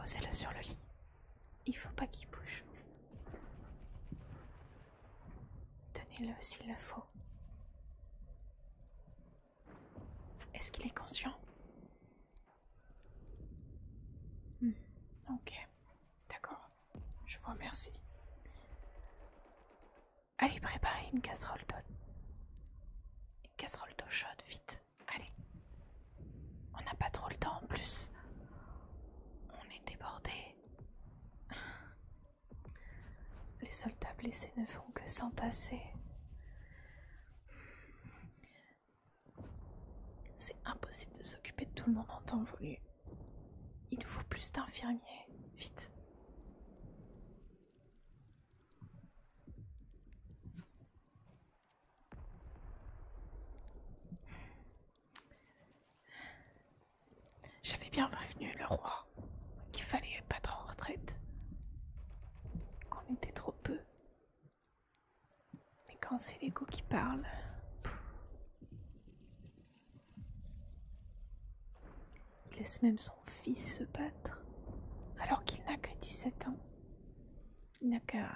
Posez-le sur le lit. Il faut pas qu'il bouge. Tenez-le s'il le faut. Est-ce qu'il est conscient? Ok, d'accord. Je vous remercie. Allez, préparez une casserole d'eau. Une casserole d'eau chaude, vite. Allez. On n'a pas trop le temps en plus. On est débordés. Les soldats blessés ne font que s'entasser. C'est impossible de s'occuper de tout le monde en temps voulu. Il nous faut plus d'infirmiers. Vite. J'avais bien prévenu le roi qu'il fallait battre en retraite. Qu'on était trop peu. Mais quand c'est l'ego qui parle... Il laisse même son fils se battre, alors qu'il n'a que 17 ans. Il n'a qu'à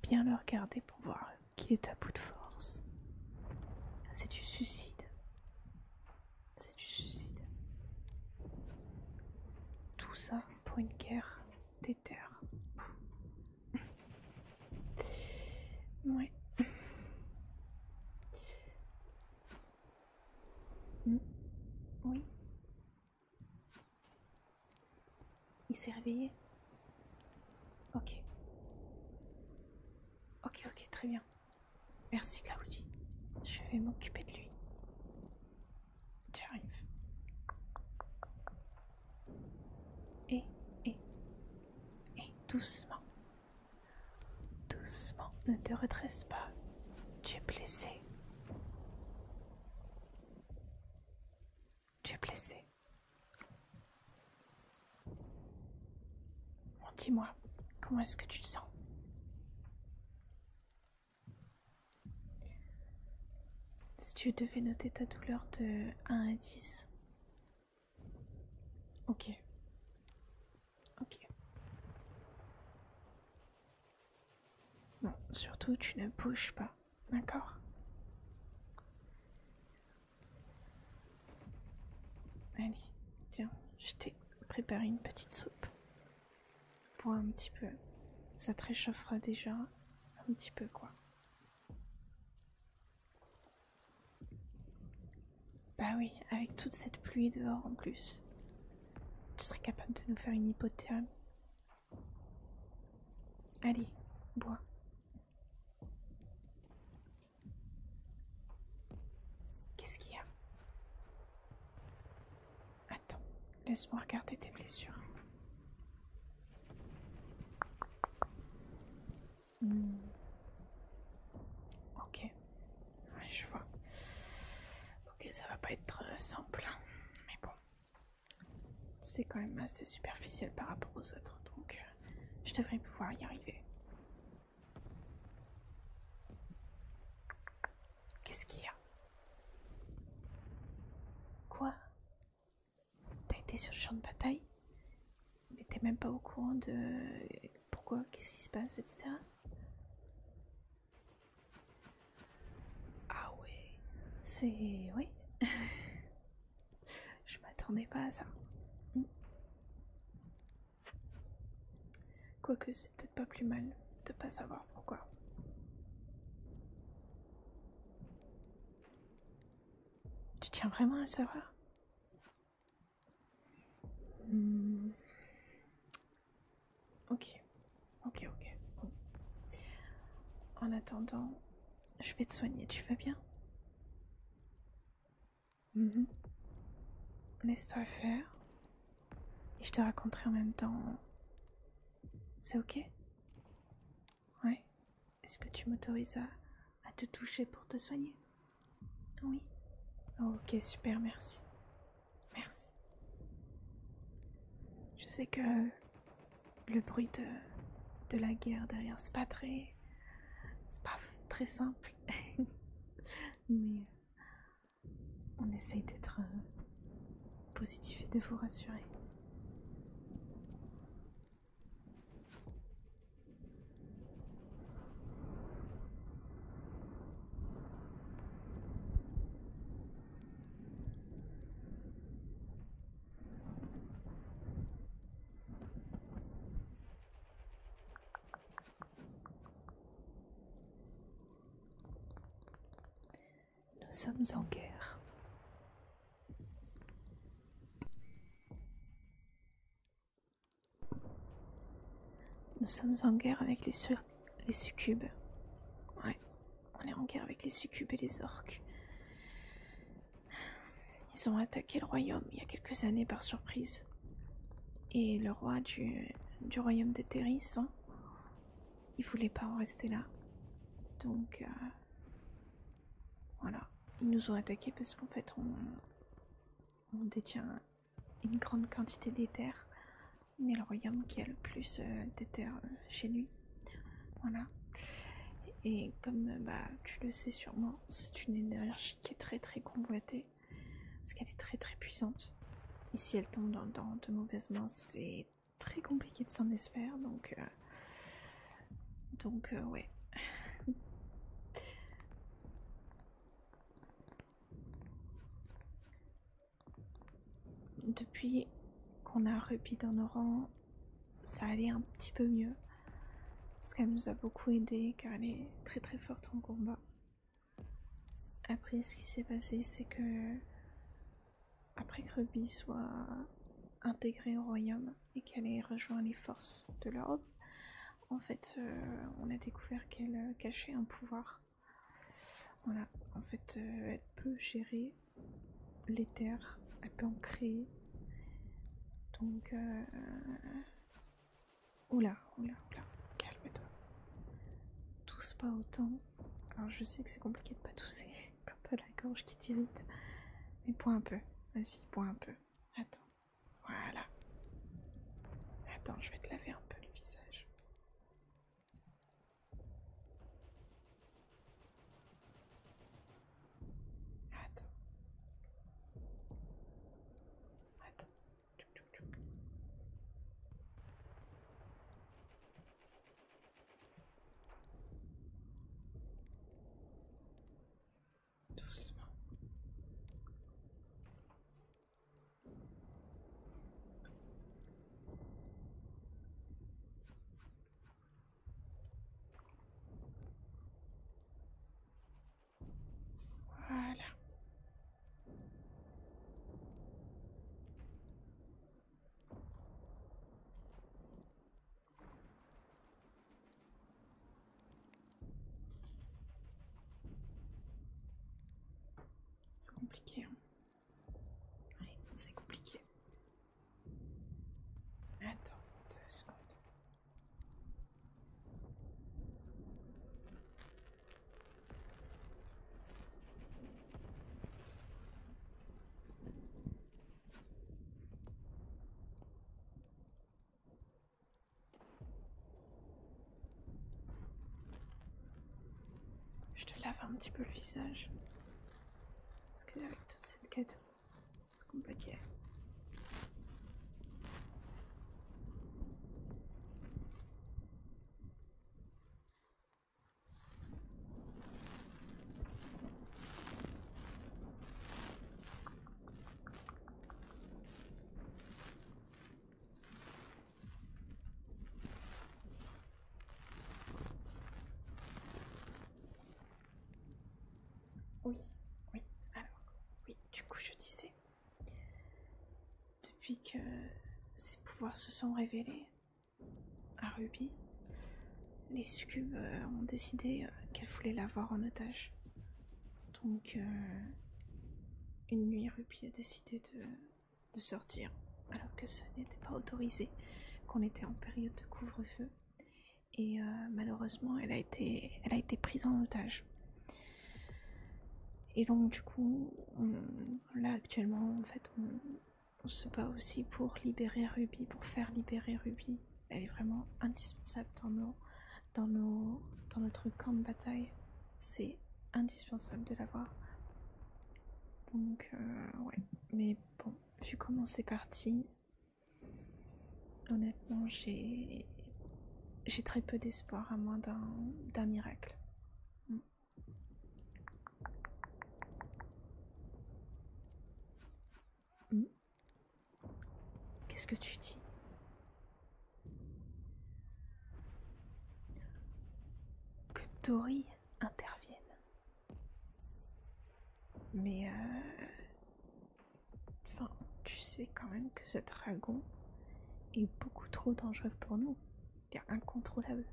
bien le regarder pour voir qu'il est à bout de force. C'est du suicide. C'est du suicide. Tout ça pour une guerre des terres. Ouais. Oui. Il s'est réveillé? Ok. Ok, très bien. Merci Claudie. Je vais m'occuper de lui. J'arrive. Et, doucement. Doucement, ne te redresse pas. Tu es blessé. Tu es blessé. Bon, dis-moi, comment est-ce que tu te sens? Si tu devais noter ta douleur de 1 à 10. Ok. Bon, surtout tu ne bouges pas, d'accord? Allez, tiens, je t'ai préparé une petite soupe. Bois un petit peu. Ça te réchauffera déjà un petit peu, quoi. Bah oui, avec toute cette pluie dehors en plus. Tu serais capable de nous faire une hypothermie. Allez, bois. Qu'est-ce qu'il y a? Attends, laisse-moi regarder tes blessures. Ok, ouais, je vois. Ok, ça va pas être simple, mais bon. C'est quand même assez superficiel par rapport aux autres, donc je devrais pouvoir y arriver. Qu'est-ce qu'il y a? Quoi? T'as été sur le champ de bataille? Mais t'es même pas au courant de pourquoi, qu'est-ce qui se passe, etc. Ah ouais, c'est... oui. Je m'attendais pas à ça. Quoique c'est peut-être pas plus mal de pas savoir pourquoi. Tu tiens vraiment à le savoir? Ok. Bon. En attendant, je vais te soigner, tu vas bien? Laisse-toi faire. Et je te raconterai en même temps. C'est ok? Ouais. Est-ce que tu m'autorises à te toucher pour te soigner? Oui. Ok, super, merci. Merci. Je sais que le bruit de la guerre derrière, c'est pas très simple. Mais on essaye d'être positif et de vous rassurer. sommes en guerre. Nous sommes en guerre avec les succubes. Ouais, on est en guerre avec les succubes et les orques. Ils ont attaqué le royaume il y a quelques années par surprise. Et le roi du royaume d'Etheris, hein, il voulait pas en rester là. Donc, voilà. Ils nous ont attaqués parce qu'en fait, on détient une grande quantité d'éther. On est le royaume qui a le plus d'éther chez lui. Voilà. Et comme tu le sais sûrement, c'est une énergie qui est très très convoitée. Parce qu'elle est très très puissante. Et si elle tombe dans de mauvaises mains, c'est très compliqué de s'en défaire. Donc ouais. Depuis qu'on a Ruby dans nos rangs, ça allait un petit peu mieux. Parce qu'elle nous a beaucoup aidé, car elle est très très forte en combat. Après, ce qui s'est passé, c'est que après que Ruby soit intégrée au royaume et qu'elle ait rejoint les forces de l'ordre, en fait, on a découvert qu'elle cachait un pouvoir. Voilà, en fait, elle peut gérer l'éther, elle peut en créer. Donc, oula, calme-toi. Tousse pas autant. Alors, je sais que c'est compliqué de pas tousser quand t'as la gorge qui t'irrite. Mais bois un peu. Vas-y, bois un peu. Attends. Voilà. Attends, je vais te laver un peu le visage. Attends. Attends. Tchouk, tchouk, tchouk. Doucement. Voilà. C'est compliqué, hein. Oui, c'est compliqué. Attends, 2 secondes. Je te lave un petit peu le visage. Parce qu'avec toute cette quête, c'est compliqué. Oui, oui, alors, oui, du coup je disais, depuis que ses pouvoirs se sont révélés à Ruby, les succubes ont décidé qu'elles voulaient l'avoir en otage. Donc, une nuit, Ruby a décidé de sortir, alors que ce n'était pas autorisé, qu'on était en période de couvre-feu. Et malheureusement, elle a été prise en otage. Et donc du coup, là actuellement, en fait, on se bat aussi pour libérer Ruby, pour faire libérer Ruby. Elle est vraiment indispensable dans notre camp de bataille. C'est indispensable de l'avoir. Donc ouais, mais bon, vu comment c'est parti, honnêtement, j'ai très peu d'espoir à moins d'un miracle. Qu'est-ce que tu dis? Que Tori intervienne. Mais enfin, tu sais quand même que ce dragon est beaucoup trop dangereux pour nous. Il est incontrôlable.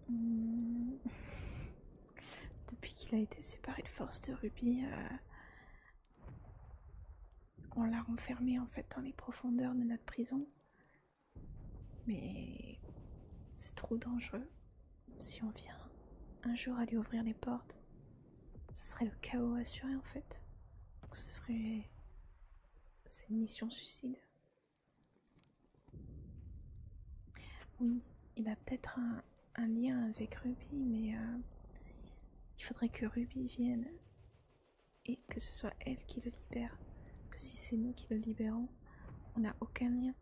Hmm. Depuis qu'il a été séparé de force de Ruby, on l'a renfermé en fait dans les profondeurs de notre prison. Mais c'est trop dangereux. Si on vient un jour à lui ouvrir les portes, ce serait le chaos assuré en fait. Donc ce serait... C'est une mission suicide. Oui, il a peut-être un lien avec Ruby, mais il faudrait que Ruby vienne et que ce soit elle qui le libère. Parce que si c'est nous qui le libérons, on n'a aucun lien.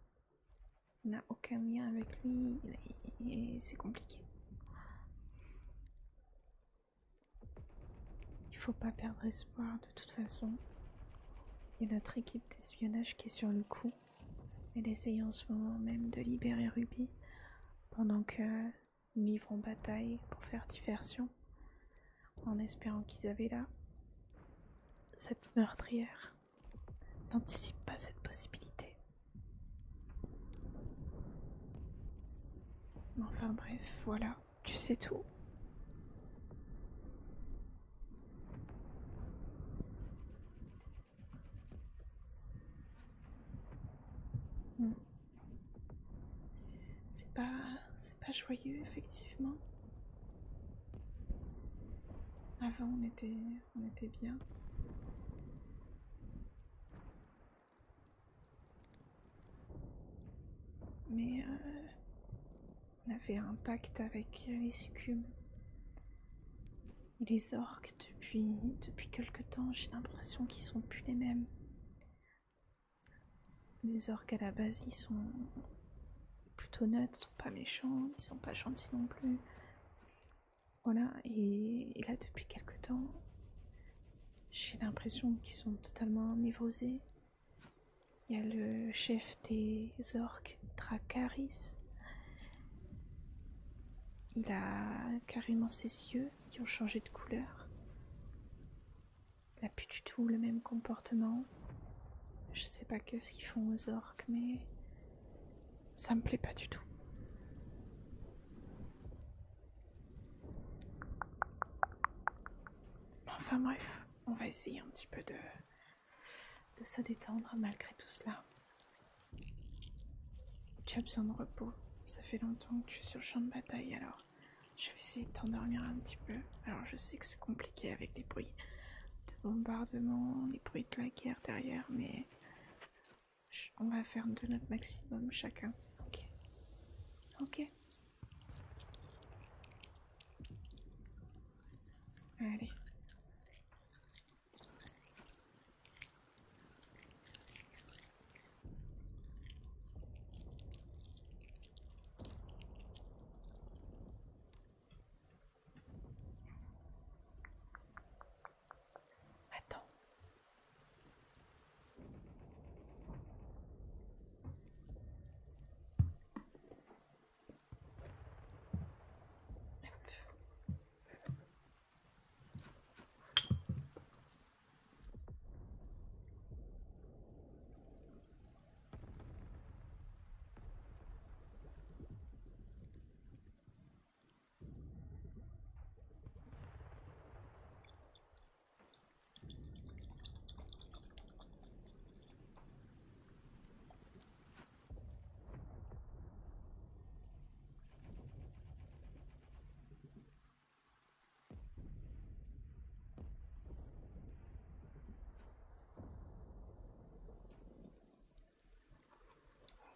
On n'a aucun lien avec lui et c'est compliqué. Il faut pas perdre espoir de toute façon. Il y a notre équipe d'espionnage qui est sur le coup. Elle essaye en ce moment même de libérer Ruby pendant que nous livrons bataille pour faire diversion, en espérant qu'Isabella, cette meurtrière, n'anticipe pas cette possibilité. Enfin bref, voilà, tu sais tout. C'est pas joyeux effectivement. Avant on était bien. Mais on avait un pacte avec les succubes. Et les orques depuis quelque temps, j'ai l'impression qu'ils sont plus les mêmes. Les orques à la base ils sont plutôt neutres, ils sont pas méchants, ils sont pas gentils non plus. Voilà, et là depuis quelque temps, j'ai l'impression qu'ils sont totalement névrosés. Il y a le chef des orques, Dracarys. Il a carrément ses yeux qui ont changé de couleur. Il n'a plus du tout le même comportement. Je sais pas qu'est-ce qu'ils font aux orques, mais ça me plaît pas du tout. Enfin bref, on va essayer un petit peu de se détendre malgré tout cela. Tu as besoin de repos. Ça fait longtemps que tu es sur le champ de bataille, alors je vais essayer de t'endormir un petit peu. Alors je sais que c'est compliqué avec les bruits de bombardement, les bruits de la guerre derrière, mais on va faire de notre maximum chacun. Ok. Ok. Allez. Attends.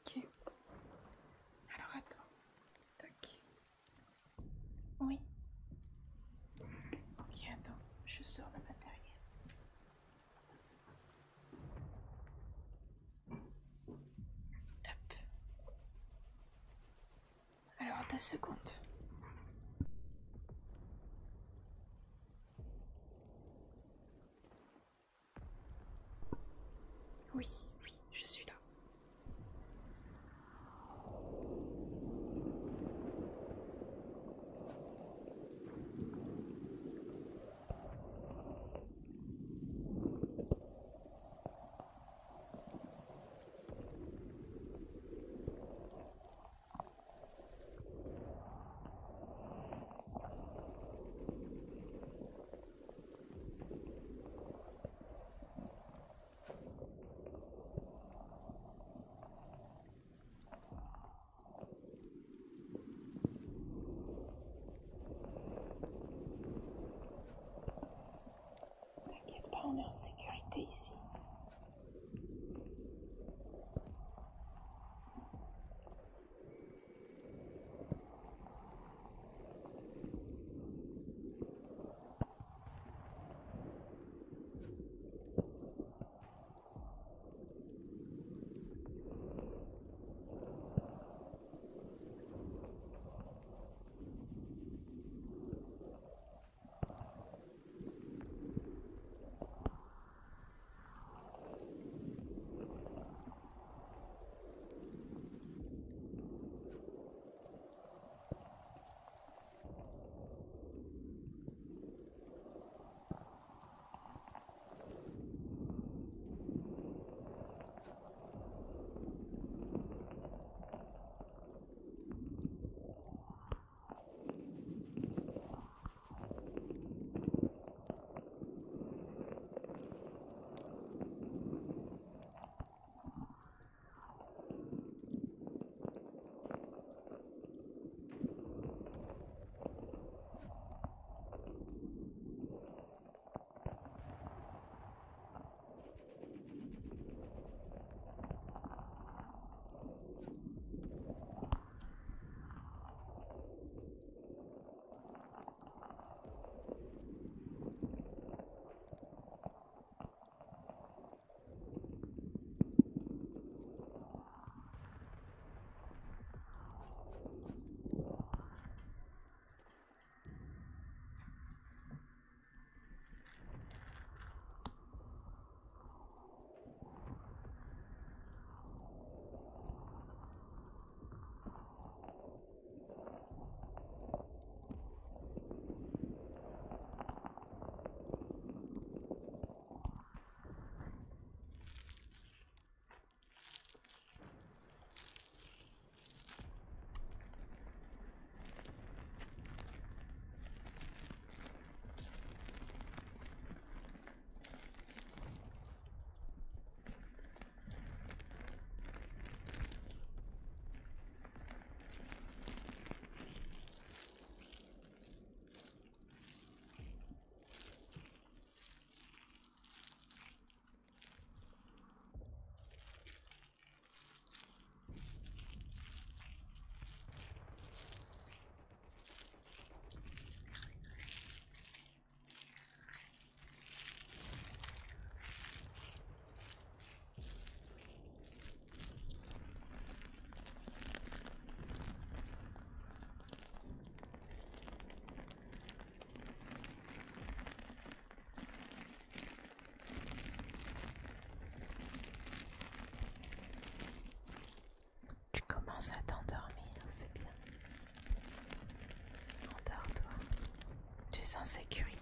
Ok. Alors attends. Tac. Oui. Ok, attends. Je sors le matériel. Hop. Alors 2 secondes. Oui, oui, je suis là. insécurité.